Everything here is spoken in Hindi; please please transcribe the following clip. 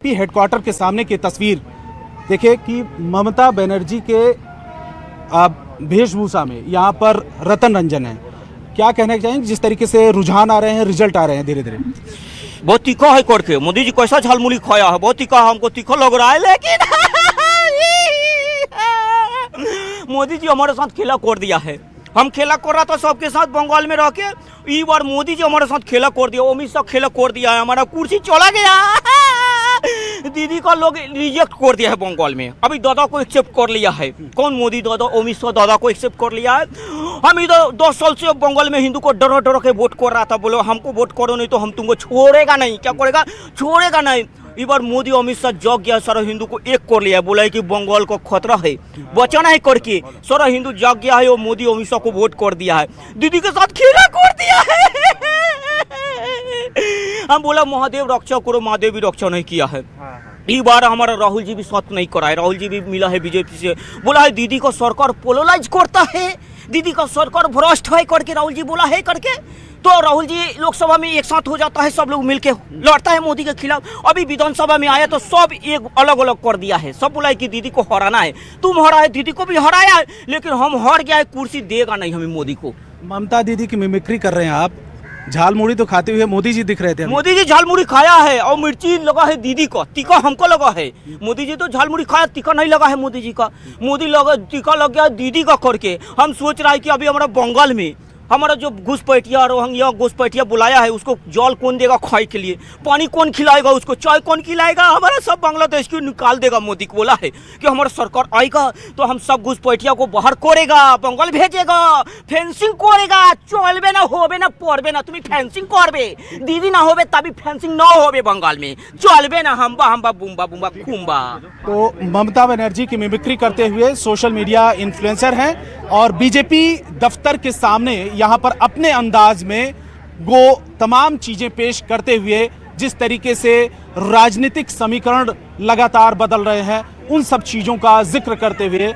हेडक्वार्टर के सामने की तस्वीर देखिए कि ममता बनर्जी के वेशभूषा में यहाँ पर रतन रंजन है। क्या कहना चाहेंगे जिस तरीके से रुझान आ रहे हैं, रिजल्ट आ रहे हैं धीरे धीरे? बहुत तीखा है करके मोदी जी कैसा झालमुड़ी खाया है, बहुत तीखा, हमको तीखा लग रहा है, लेकिन मोदी जी हमारे साथ खेला कर दिया है। हम खेला कर रहा था सबके साथ बंगाल में रह के, इस बार मोदी जी हमारे साथ खेला कर दिया, अमित शाह खेला कर दिया है, हमारा कुर्सी चला गया। दीदी का लोग रिजेक्ट कर दिया है बंगाल में, अभी दादा को एक्सेप्ट कर लिया है। कौन? मोदी दादा, अमित शाह दादा को एक्सेप्ट कर लिया है। हम इधर 10 साल से बंगाल में हिंदू को डर डर के वोट कर रहा था, बोलो हमको वोट करो नहीं तो हम तुमको छोड़ेगा नहीं। क्या करेगा? छोड़ेगा नहीं। इस बार मोदी अमित शाह जग गया, सारा हिंदू को एक कर लिया, बोला है कि बंगाल को खतरा है, बचाना है करके सारा हिंदू जग गया है और मोदी अमित शाह को वोट कर दिया है, दीदी के साथ खेला कर दिया है। हम बोला महादेव रक्षा करो, महादेव भी रक्षा नहीं किया है। इस बार हमारा राहुल जी भी साथ नहीं करा है, राहुल जी भी मिला है बीजेपी से, बोला है दीदी का सरकार पोलराइज करता है, दीदी का सरकार भ्रष्ट है करके राहुल जी बोला है करके। तो राहुल जी लोकसभा में एक साथ हो जाता है, सब लोग मिलके लड़ता है मोदी के खिलाफ। अभी विधानसभा में आया तो सब एक अलग अलग कर दिया है, सब बोला है कि दीदी को हराना है, तुम हराए, दीदी को भी हराया है, लेकिन हम हार गया है, कुर्सी देगा नहीं हमें मोदी को। ममता दीदी की मिमिक्री कर रहे हैं आप, झालमुड़ी तो खाते हुए मोदी जी दिख रहे थे। मोदी जी झालमुड़ी खाया है और मिर्ची लगा है दीदी को, तीखा हमको लगा है। मोदी जी तो झालमुड़ी खाया, तीखा नहीं लगा है मोदी जी का। मोदी लगा तीखा लग गया दीदी का करके। हम सोच रहा है कि अभी हमारा बंगाल में हमारा जो घुसपैठिया रोहिंग्या घुसपैठिया बुलाया है, उसको जल कौन देगा खाए के लिए, पानी कौन खिलाएगा, उसको चाय कौन खिलाएगा? हमारा सब बांग्लादेश को निकाल देगा। मोदी को बोला है कि हमारा सरकार आएगा तो हम सब घुसपैठिया को बाहर करेगा, बंगाल भेजेगा, फेंसिंग करेगा, चलबे ना होबे ना पड़बे ना, तुम्हें फेंसिंग करबे, दीदी ना होबे तभी फेंसिंग ना होबे बंगाल में, चलबे ना हम्बा हम्बा बुम्बा बुम्बा खुम्बा। तो ममता बनर्जी की मिमिक्री करते हुए सोशल मीडिया इन्फ्लुएंसर हैं और बीजेपी दफ्तर के सामने यहाँ पर अपने अंदाज में वो तमाम चीजें पेश करते हुए जिस तरीके से राजनीतिक समीकरण लगातार बदल रहे हैं, उन सब चीजों का जिक्र करते हुए